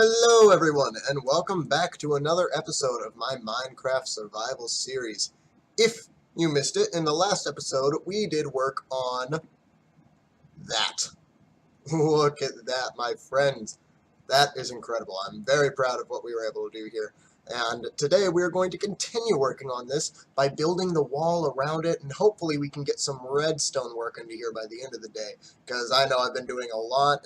Hello everyone, and welcome back to another episode of my Minecraft survival series. If you missed it, in the last episode we did work on that. Look at that, my friends. That is incredible. I'm very proud of what we were able to do here. And today we're going to continue working on this by building the wall around it, and hopefully we can get some redstone work into here by the end of the day. Because I know I've been doing a lot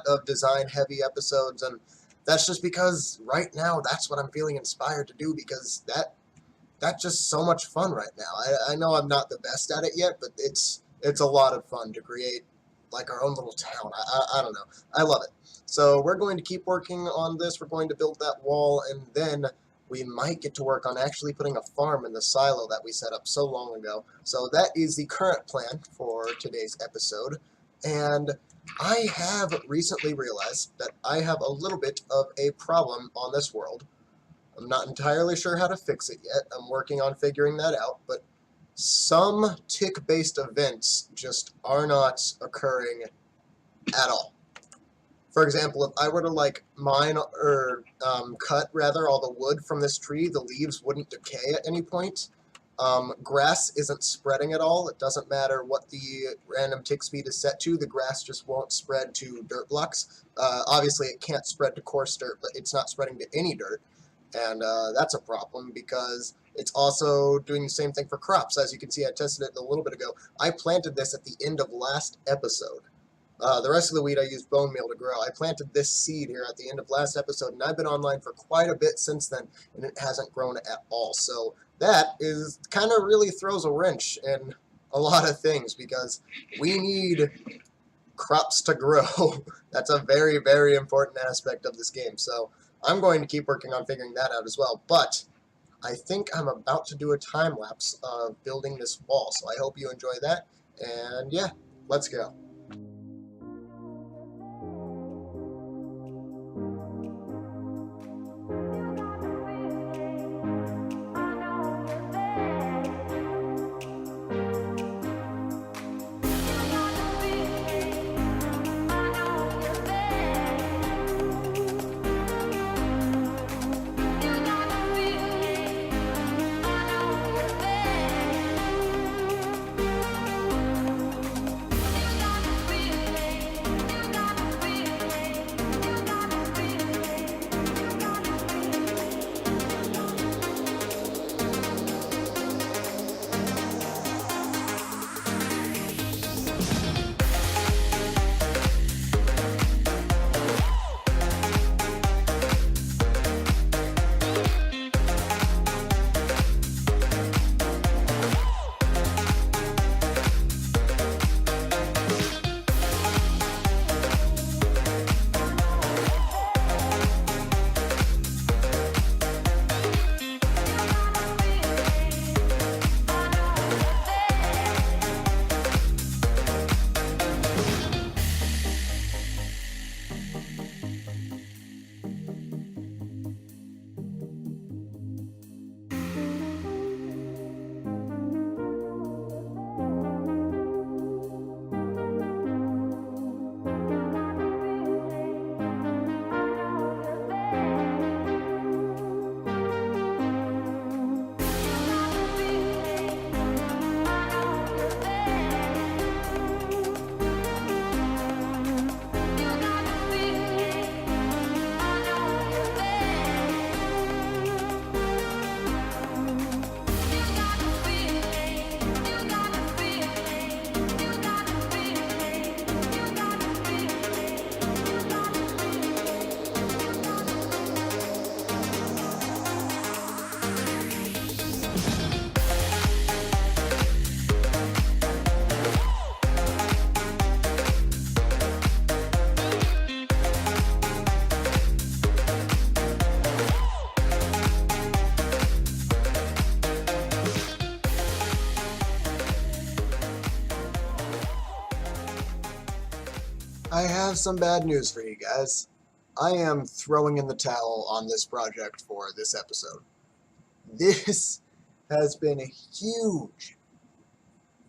of design-heavy episodes, and that's just because right now that's what I'm feeling inspired to do, because that's just so much fun right now. I know I'm not the best at it yet, but it's a lot of fun to create like our own little town. I don't know. I love it. So we're going to keep working on this. We're going to build that wall, and then we might get to work on actually putting a farm in the silo that we set up so long ago. So that is the current plan for today's episode. And I have recently realized that I have a little bit of a problem on this world. I'm not entirely sure how to fix it yet. I'm working on figuring that out, but some tick-based events just are not occurring at all. For example, if I were to like mine or cut rather all the wood from this tree, the leaves wouldn't decay at any point. Grass isn't spreading at all. It doesn't matter what the random tick speed is set to. The grass just won't spread to dirt blocks. Obviously, it can't spread to coarse dirt, but it's not spreading to any dirt. And that's a problem because it's also doing the same thing for crops. As you can see, I tested it a little bit ago. I planted this at the end of last episode. The rest of the wheat I used bone meal to grow. I planted this seed here at the end of last episode, and I've been online for quite a bit since then, and it hasn't grown at all. So that is kind of really throws a wrench in a lot of things because we need crops to grow. That's a very, very important aspect of this game. So I'm going to keep working on figuring that out as well. But I think I'm about to do a time lapse of building this wall. So I hope you enjoy that. And yeah, let's go. I have some bad news for you guys. I am throwing in the towel on this project for this episode. This has been huge.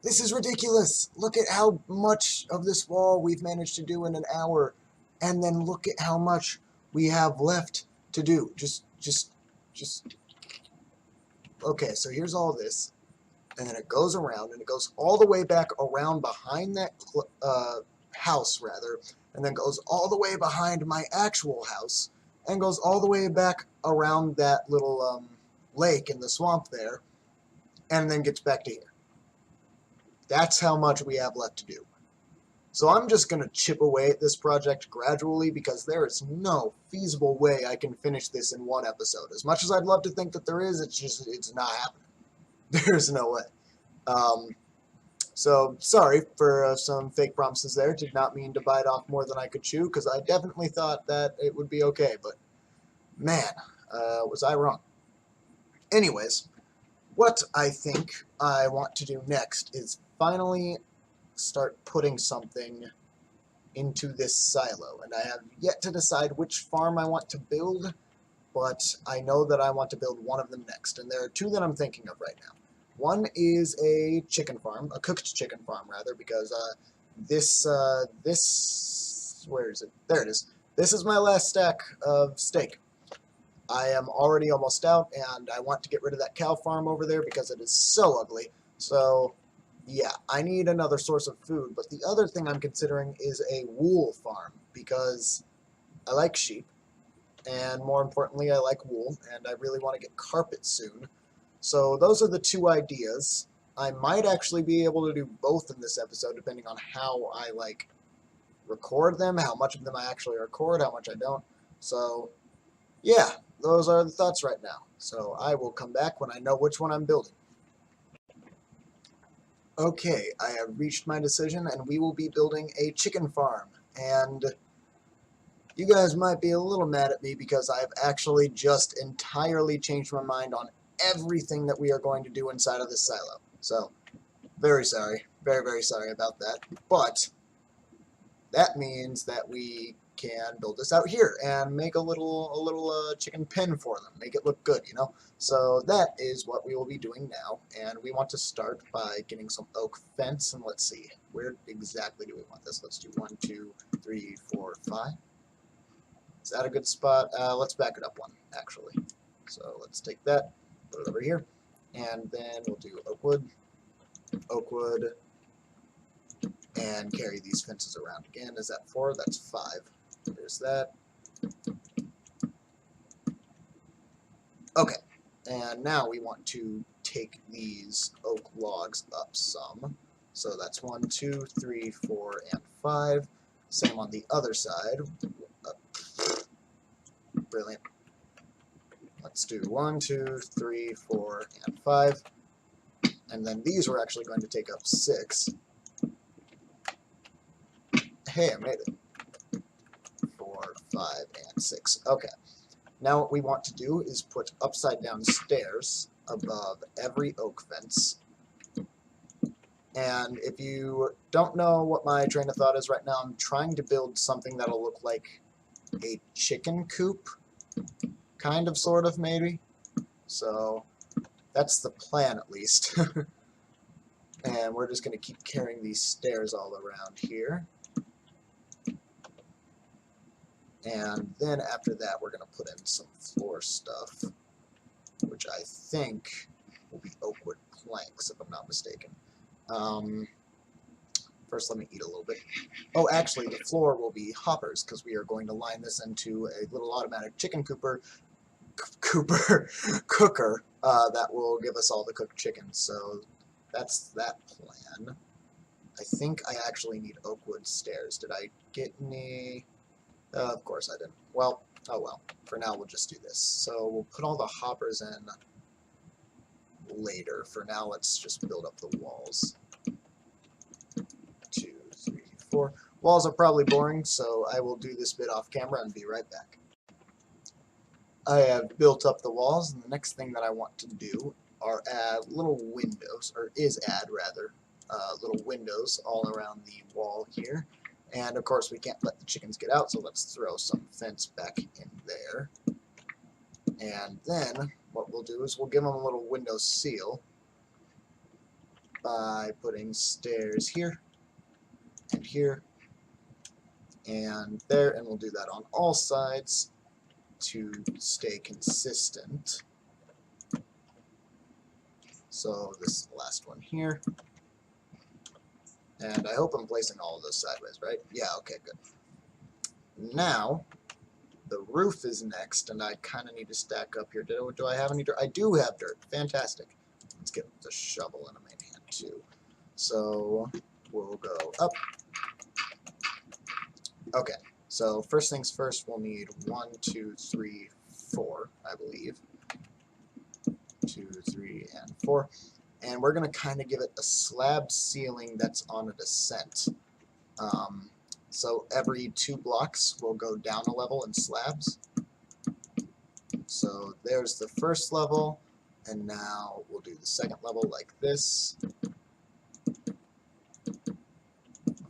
This is ridiculous. Look at how much of this wall we've managed to do in an hour. And then look at how much we have left to do. Just, okay, so here's all this, and then it goes around, and it goes all the way back around behind that house, rather, and then goes all the way behind my actual house, and goes all the way back around that little lake in the swamp there, and then gets back to here. That's how much we have left to do. So I'm just going to chip away at this project gradually because there is no feasible way I can finish this in one episode. As much as I'd love to think that there is, it's not happening. There's no way. So sorry for some fake promises there. Did not mean to bite off more than I could chew because I definitely thought that it would be okay. But man, was I wrong. Anyways, what I think I want to do next is finally start putting something into this silo, and I have yet to decide which farm I want to build, but I know that I want to build one of them next, and there are two that I'm thinking of right now. One is a chicken farm, a cooked chicken farm rather, because this where is it? There it is. This is my last stack of steak. I am already almost out, and I want to get rid of that cow farm over there because it is so ugly. So yeah, I need another source of food, but the other thing I'm considering is a wool farm because I like sheep, and more importantly, I like wool, and I really want to get carpet soon. So those are the two ideas. I might actually be able to do both in this episode, depending on how I record them, how much of them I actually record, how much I don't. So yeah, those are the thoughts right now. So I will come back when I know which one I'm building. Okay, I have reached my decision, and we will be building a chicken farm. And you guys might be a little mad at me because I have actually just entirely changed my mind on everything that we are going to do inside of this silo. So, very sorry. Very, very sorry about that. But that means that we can build this out here and make a little chicken pen for them. Make it look good, you know? So that is what we will be doing now. And we want to start by getting some oak fence. And let's see, where exactly do we want this? Let's do 1, 2, 3, 4, 5. Is that a good spot? Let's back it up one, actually. So let's take that, put it over here, and then we'll do oak wood, and carry these fences around again. Is that 4? That's 5. There's that. Okay, and now we want to take these oak logs up some. So that's 1, 2, 3, 4, and 5. Same on the other side. Brilliant. Let's do 1, 2, 3, 4, and 5. And then these we're actually going to take up 6. Hey, I made it. 4, 5, and 6. Okay. Now what we want to do is put upside down stairs above every oak fence. And if you don't know what my train of thought is right now, I'm trying to build something that'll look like a chicken coop. Kind of, sort of, maybe. So that's the plan, at least. And we're just going to keep carrying these stairs all around here. And then after that, we're going to put in some floor stuff, which I think will be oak wood planks, if I'm not mistaken. First, let me eat a little bit. Oh, actually, the floor will be hoppers, because we are going to line this into a little automatic chicken cooker that will give us all the cooked chicken. So that's that plan. I think I actually need oak wood stairs. Did I get any? Of course I didn't. Well, oh well. For now, we'll just do this. So we'll put all the hoppers in later. For now, let's just build up the walls. 2, 3, 4. Walls are probably boring, so I will do this bit off camera and be right back. I have built up the walls, and the next thing that I want to do are add little windows, or is add rather, little windows all around the wall here. And of course we can't let the chickens get out, so let's throw some fence back in there. And then what we'll do is we'll give them a little window seal by putting stairs here and here and there, and we'll do that on all sides. to stay consistent. So this is the last one here. And I hope I'm placing all of those sideways, right? Yeah, okay, good. Now, the roof is next, and I kind of need to stack up here. Do I have any dirt? I do have dirt. Fantastic. Let's get the shovel in a main hand, too. So, we'll go up. Okay, so first things first, we'll need 1, 2, 3, 4, I believe. 2, 3, and 4. And we're going to kind of give it a slab ceiling that's on a descent. So every 2 blocks, we'll go down a level in slabs. So there's the first level, and now we'll do the second level like this.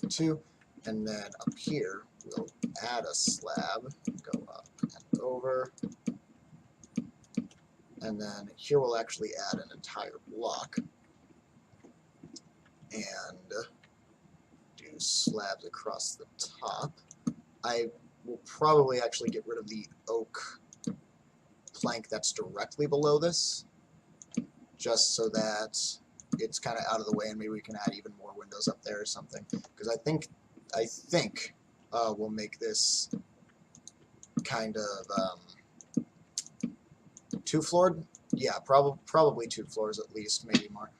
2, and then up here, we'll add a slab, go up and over. And then here we'll actually add an entire block and do slabs across the top. I will probably actually get rid of the oak plank that's directly below this, just so that it's kind of out of the way, and maybe we can add even more windows up there or something. Because I think we'll make this kind of 2-floored. Yeah, probably 2 floors at least, maybe more.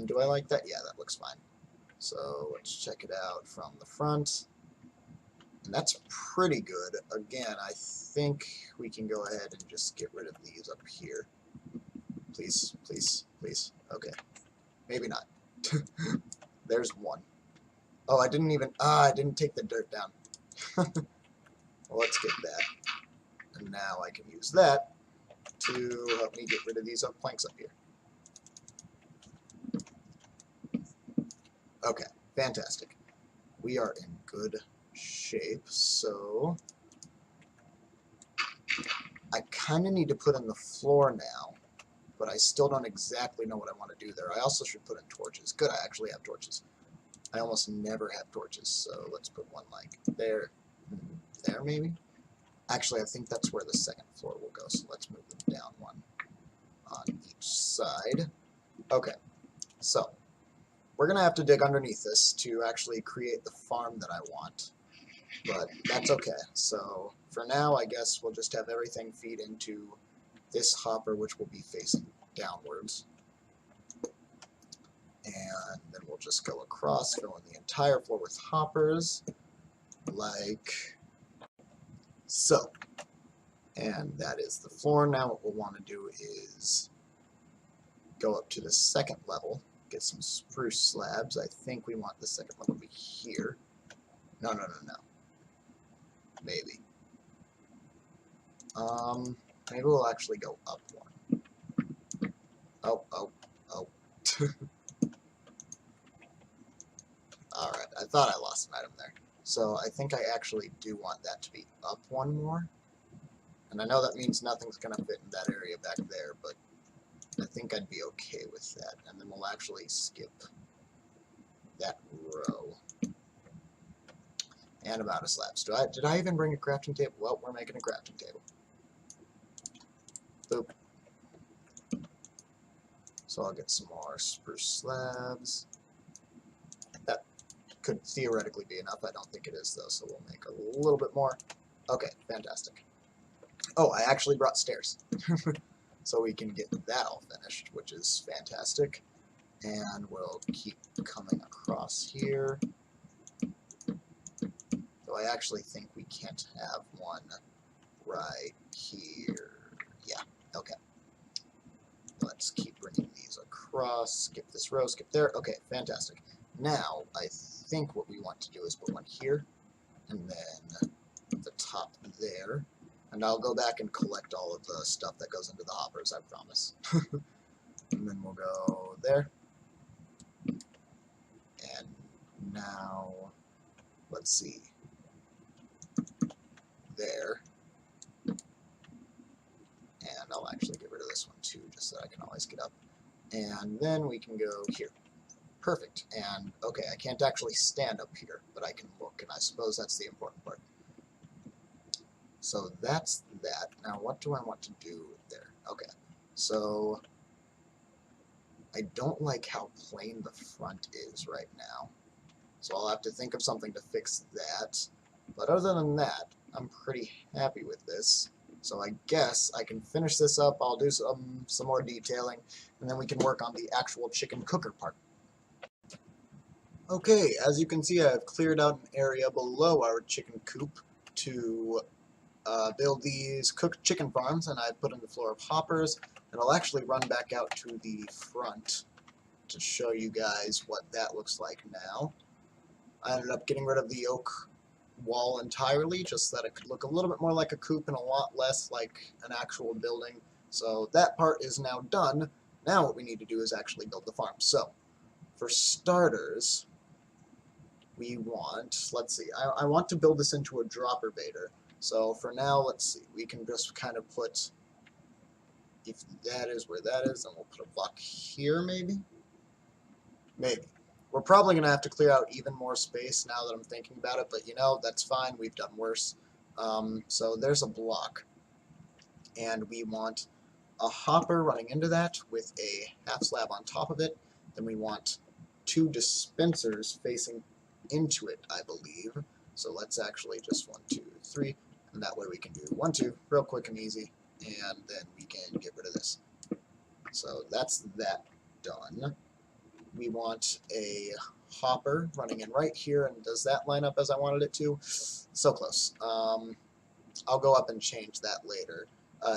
Do I like that? Yeah, that looks fine. So let's check it out from the front. And that's pretty good. Again, I think we can go ahead and just get rid of these up here. Please, please, please. Okay. Maybe not. There's one. Oh, I didn't take the dirt down. Well, let's get that. And now I can use that to help me get rid of these planks up here. Okay, fantastic. We are in good shape, so I kind of need to put in the floor now, but I still don't exactly know what I want to do there. I also should put in torches. Good, I actually have torches. I almost never have torches, so let's put one like there, there maybe? Actually, I think that's where the second floor will go, so let's move them down one on each side. Okay, so we're going to have to dig underneath this to actually create the farm that I want, but that's okay. So for now, I guess we'll just have everything feed into this hopper, which will be facing downwards. And then we'll just go across, fill in the entire floor with hoppers, like so. And that is the floor. Now what we'll want to do is go up to the second level, get some spruce slabs. I think we want the second level to be here. No. Maybe. Maybe we'll actually go up one. Oh. Alright, I thought I lost an item there. So I think I actually do want that to be up one more. And I know that means nothing's going to fit in that area back there, but I think I'd be okay with that. And then we'll actually skip that row. And I'm out of slabs. Did I even bring a crafting table? Well, we're making a crafting table. Boop. So I'll get some more spruce slabs. That could theoretically be enough. I don't think it is, though, so we'll make a little bit more. Okay, fantastic. Oh, I actually brought stairs. So we can get that all finished, which is fantastic. And we'll keep coming across here. Though I actually think we can't have one right here. Yeah, okay. Let's keep bringing these across. Skip this row, skip there. Okay, fantastic. Now, I think what we want to do is put one here, and then the top there. And I'll go back and collect all of the stuff that goes into the hoppers, I promise. And then we'll go there. And now, let's see. There. And I'll actually get rid of this one too, just so that I can always get up. And then we can go here. Perfect. And, okay, I can't actually stand up here, but I can look, and I suppose that's the important part. So that's that. Now what do I want to do there? Okay, so I don't like how plain the front is right now. So I'll have to think of something to fix that. But other than that, I'm pretty happy with this. So I guess I can finish this up, I'll do some more detailing, and then we can work on the actual chicken cooker part. Okay, as you can see, I've cleared out an area below our chicken coop to build these cooked chicken farms, and I've put in the floor of hoppers, and I'll actually run back out to the front to show you guys what that looks like now. I ended up getting rid of the oak wall entirely, just so that it could look a little bit more like a coop and a lot less like an actual building. So that part is now done. Now what we need to do is actually build the farm. So, for starters, we want, let's see, I want to build this into a dropper baiter. So for now, let's see, we can just kind of put, if that is where that is, then we'll put a block here maybe? Maybe. We're probably going to have to clear out even more space now that I'm thinking about it, but you know, that's fine, we've done worse. So there's a block, and we want a hopper running into that with a half slab on top of it. Then we want 2 dispensers facing into it, I believe. So let's actually just 1, 2, 3, and that way we can do 1, 2 real quick and easy, and then we can get rid of this. So that's that done. We want a hopper running in right here, and does that line up as I wanted it to? So close. I'll go up and change that later.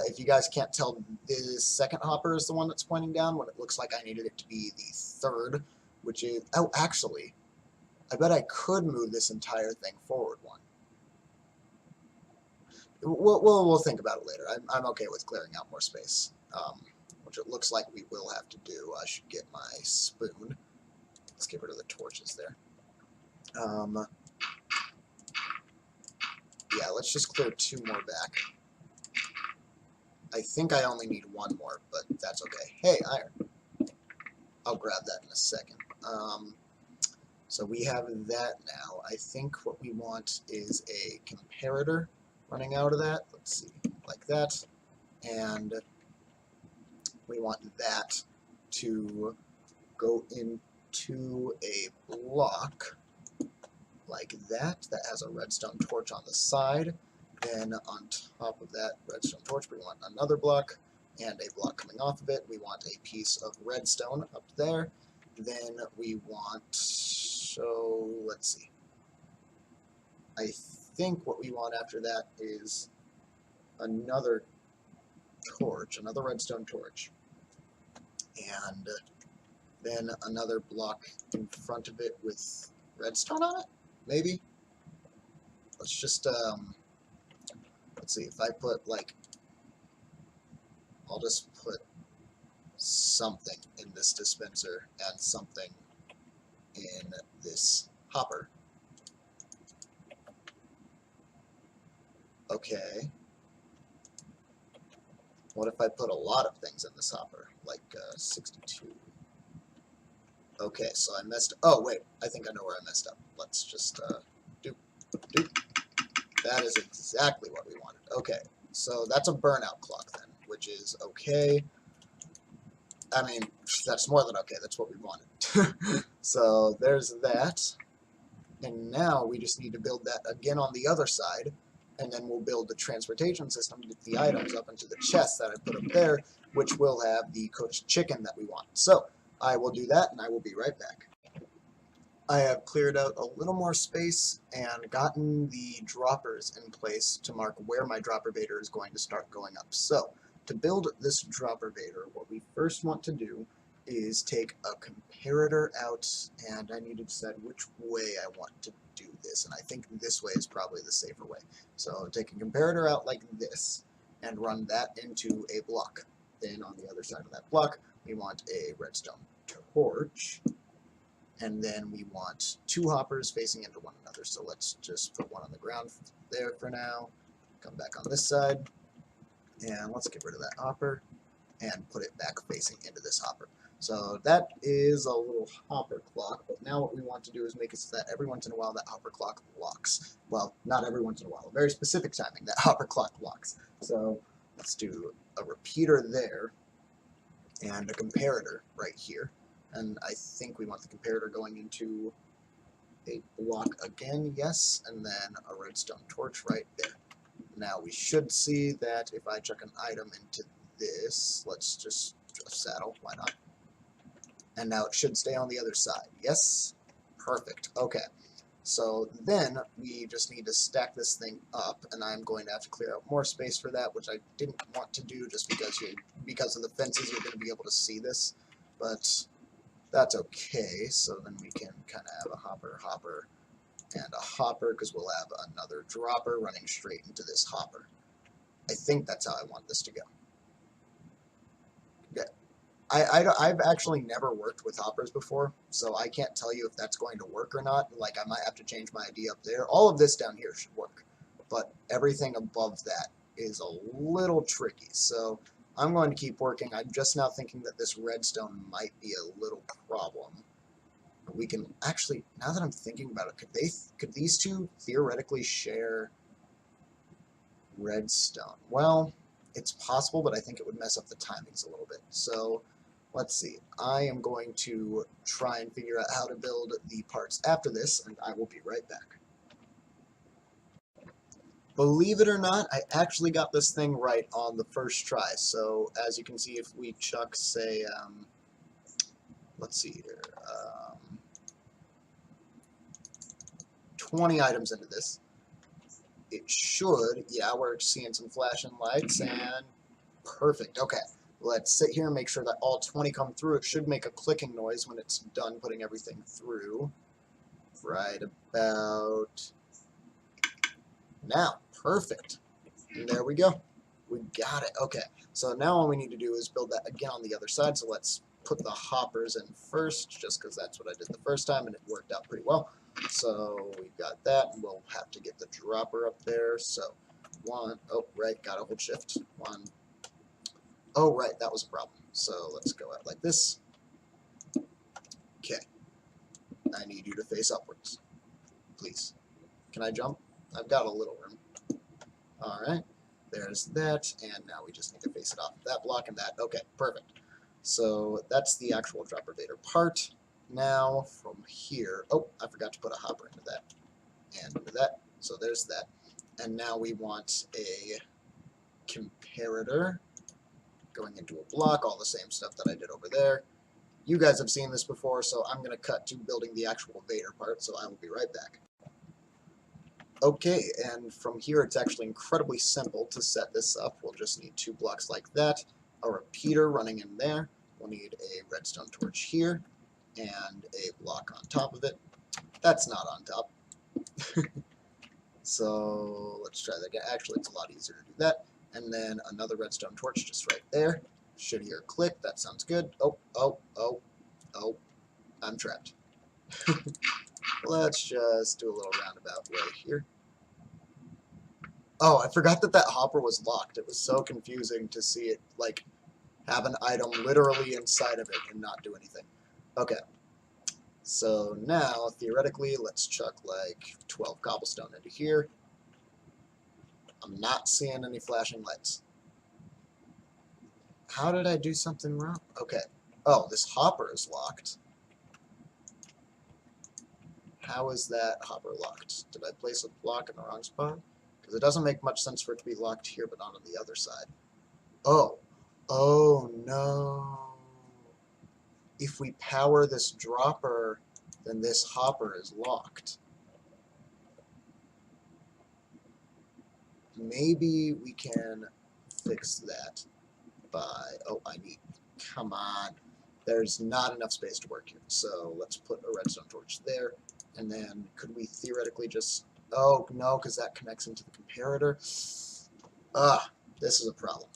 If you guys can't tell, the second hopper is the one that's pointing down when it looks like I needed it to be the third, which is, oh, actually, I bet I could move this entire thing forward one. We'll think about it later. I'm okay with clearing out more space, which it looks like we will have to do. I should get my spoon. Let's get rid of the torches there. Yeah, let's just clear 2 more back. I think I only need 1 more, but that's okay. Hey, iron. I'll grab that in a second. So we have that now. I think what we want is a comparator running out of that. Let's see, like that. And we want that to go into a block like that has a redstone torch on the side. Then on top of that redstone torch, we want another block and a block coming off of it. We want a piece of redstone up there. Then we want, so let's see. I think what we want after that is another torch, another redstone torch. And then another block in front of it with redstone on it, maybe? Let's just, let's see, if I put, like, I'll just put something in this dispenser and something in this hopper. Okay. What if I put a lot of things in this hopper? Like 62. Okay, so I messed up. Oh, wait. I think I know where I messed up. Let's just do. That is exactly what we wanted. Okay, so that's a burnout clock then, which is okay. I mean, that's more than okay. That's what we wanted. So there's that. And now we just need to build that again on the other side, and then we'll build the transportation system to get the items up into the chest that I put up there, which will have the cooked chicken that we want. So I will do that, and I will be right back. I have cleared out a little more space and gotten the droppers in place to mark where my dropper baiter is going to start going up. So to build this dropper baiter, what we first want to do is take a comparator out, and I need to decide which way I want to do this, and I think this way is probably the safer way. So take a comparator out like this and run that into a block. Then on the other side of that block, we want a redstone torch, and then we want 2 hoppers facing into one another. So let's just put one on the ground there for now, come back on this side, and let's get rid of that hopper and put it back facing into this hopper. So that is a little hopper clock, but now what we want to do is make it so that every once in a while that hopper clock locks. Well, not every once in a while, a very specific timing that hopper clock locks. So let's do a repeater there and a comparator right here. And I think we want the comparator going into a block again, yes, and then a redstone torch right there. Now we should see that if I chuck an item into this, let's just a saddle, why not? And now it should stay on the other side. Yes? Perfect. Okay. So then we just need to stack this thing up, and I'm going to have to clear out more space for that, which I didn't want to do just because of the fences you're going to be able to see this. But that's okay. So then we can kind of have a hopper, and a hopper, because we'll have another dropper running straight into this hopper. I think that's how I want this to go. Yeah. I've actually never worked with hoppers before, so I can't tell you if that's going to work or not. Like, I might have to change my idea up there. All of this down here should work, but everything above that is a little tricky. So I'm going to keep working. I'm just now thinking that this redstone might be a little problem. We can actually, now that I'm thinking about it, could these two theoretically share redstone? Well, it's possible, but I think it would mess up the timings a little bit. So let's see. I am going to try and figure out how to build the parts after this, and I will be right back. Believe it or not, I actually got this thing right on the first try. So as you can see, if we chuck, say, let's see here, 20 items into this, it should, yeah, we're seeing some flashing lights, and perfect. Okay, let's sit here and make sure that all 20 come through. It should make a clicking noise when it's done putting everything through. Right about now. Perfect. And there we go. We got it. Okay, so now all we need to do is build that again on the other side. So let's put the hoppers in first, just because that's what I did the first time, and it worked out pretty well. So we've got that, and we'll have to get the dropper up there. So one, oh, right, gotta hold shift. One, oh, right, that was a problem. So let's go out like this. Okay, I need you to face upwards, please. Can I jump? I've got a little room. All right, there's that, and now we just need to face it off that block and that. Okay, perfect. So that's the actual dropper vader part. Now from here, oh, I forgot to put a hopper into that and into that. So there's that. And now we want a comparator going into a block, all the same stuff that I did over there. You guys have seen this before, so I'm going to cut to building the actual vader part, so I will be right back. Okay, and from here it's actually incredibly simple to set this up. We'll just need 2 blocks like that, a repeater running in there. We'll need a redstone torch here, and a block on top of it. That's not on top. So let's try that again. Actually, it's a lot easier to do that. And then another redstone torch just right there. Should hear a click. That sounds good. Oh, oh, oh, oh. I'm trapped. Let's just do a little roundabout way here. Oh, I forgot that that hopper was locked. It was so confusing to see it, like, have an item literally inside of it and not do anything. Okay. So now, theoretically, let's chuck, like, 12 cobblestone into here. I'm not seeing any flashing lights. How did I do something wrong? Okay. Oh, this hopper is locked. How is that hopper locked? Did I place a block in the wrong spot? Because it doesn't make much sense for it to be locked here, but not on the other side. Oh. Oh, no. If we power this dropper, then this hopper is locked. Maybe we can fix that by... Oh, come on. There's not enough space to work here. So let's put a redstone torch there. And then could we theoretically just... Oh, no, because that connects into the comparator. This is a problem.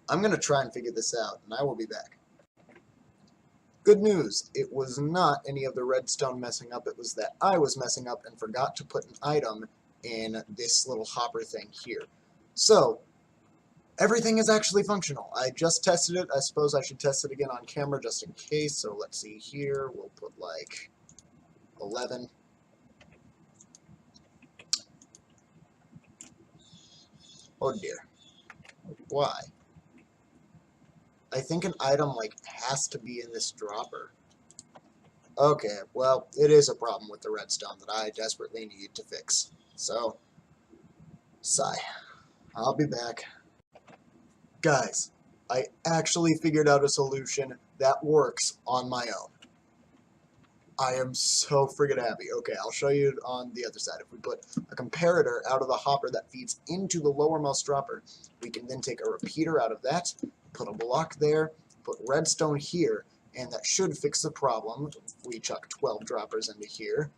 I'm going to try and figure this out, and I will be back. Good news, it was not any of the redstone messing up, it was that I was messing up and forgot to put an item in this little hopper thing here. So, everything is actually functional. I just tested it. I suppose I should test it again on camera just in case. So let's see here. We'll put like 11. Oh dear. Why? I think an item like has to be in this dropper. Okay, well, it is a problem with the redstone that I desperately need to fix. So, sigh. I'll be back. Guys, I actually figured out a solution that works on my own. I am so friggin' happy. Okay, I'll show you on the other side. If we put a comparator out of the hopper that feeds into the lowermost dropper, we can then take a repeater out of that, put a block there, put redstone here, and that should fix the problem. We chuck 12 droppers into here.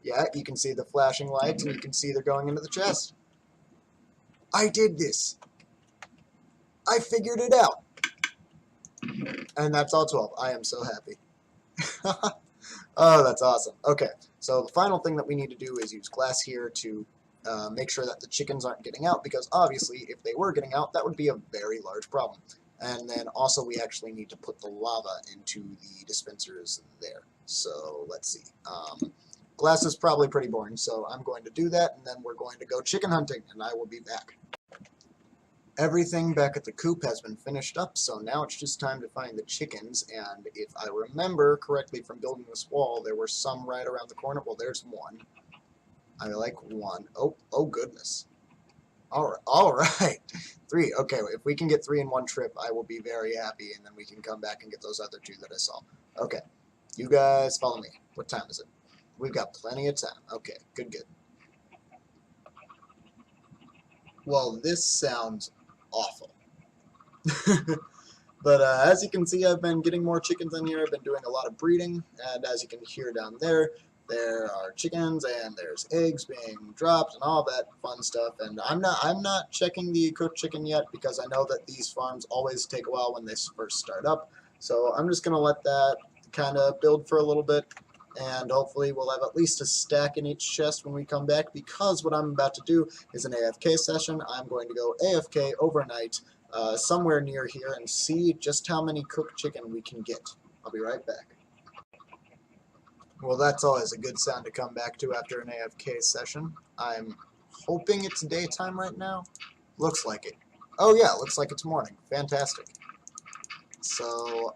Yeah, you can see the flashing lights, and you can see they're going into the chest. I did this. I figured it out. And that's all 12. I am so happy. Oh, that's awesome. Okay, so the final thing that we need to do is use glass here to make sure that the chickens aren't getting out, because obviously if they were getting out, that would be a very large problem. And then also we actually need to put the lava into the dispensers there. So let's see. Glass is probably pretty boring, so I'm going to do that, and then we're going to go chicken hunting, and I will be back. Everything back at the coop has been finished up, so now it's just time to find the chickens, and if I remember correctly from building this wall, there were some right around the corner. Well, there's one. I like one. Oh goodness. All right. 3. Okay, if we can get 3 in one trip, I will be very happy, and then we can come back and get those other 2 that I saw. Okay, you guys follow me. What time is it? We've got plenty of time. Okay, good. Well, this sounds awful. But as you can see, I've been getting more chickens in here. I've been doing a lot of breeding, and as you can hear down there, there are chickens and there's eggs being dropped and all that fun stuff. And I'm not checking the cooked chicken yet, because I know that these farms always take a while when they first start up. So I'm just gonna let that kind of build for a little bit, and hopefully we'll have at least a stack in each chest when we come back, because what I'm about to do is an AFK session. I'm going to go AFK overnight somewhere near here and see just how many cooked chicken we can get. I'll be right back. Well, that's always a good sound to come back to after an AFK session. I'm hoping it's daytime right now. Looks like it. Oh yeah, looks like it's morning. Fantastic. So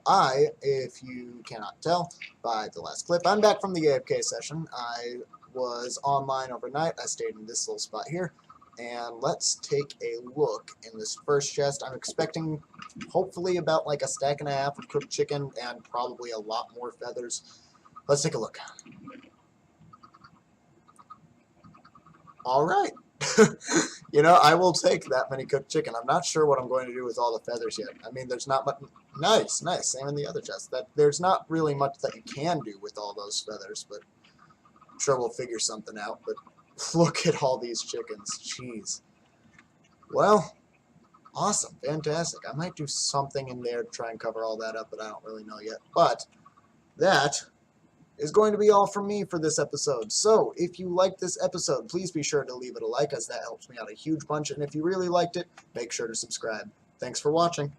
if you cannot tell by the last clip, I'm back from the AFK session. I was online overnight. I stayed in this little spot here. And let's take a look in this first chest. I'm expecting hopefully about like a stack and a half of cooked chicken and probably a lot more feathers. Let's take a look. All right. You know, I will take that many cooked chicken. I'm not sure what I'm going to do with all the feathers yet. I mean, there's not much. Nice. Same in the other chest. There's not really much that you can do with all those feathers, but I'm sure we'll figure something out. But look at all these chickens. Jeez. Well, awesome. Fantastic. I might do something in there to try and cover all that up, but I don't really know yet. But that is going to be all from me for this episode. So, if you liked this episode, please be sure to leave it a like, as that helps me out a huge bunch. And if you really liked it, make sure to subscribe. Thanks for watching.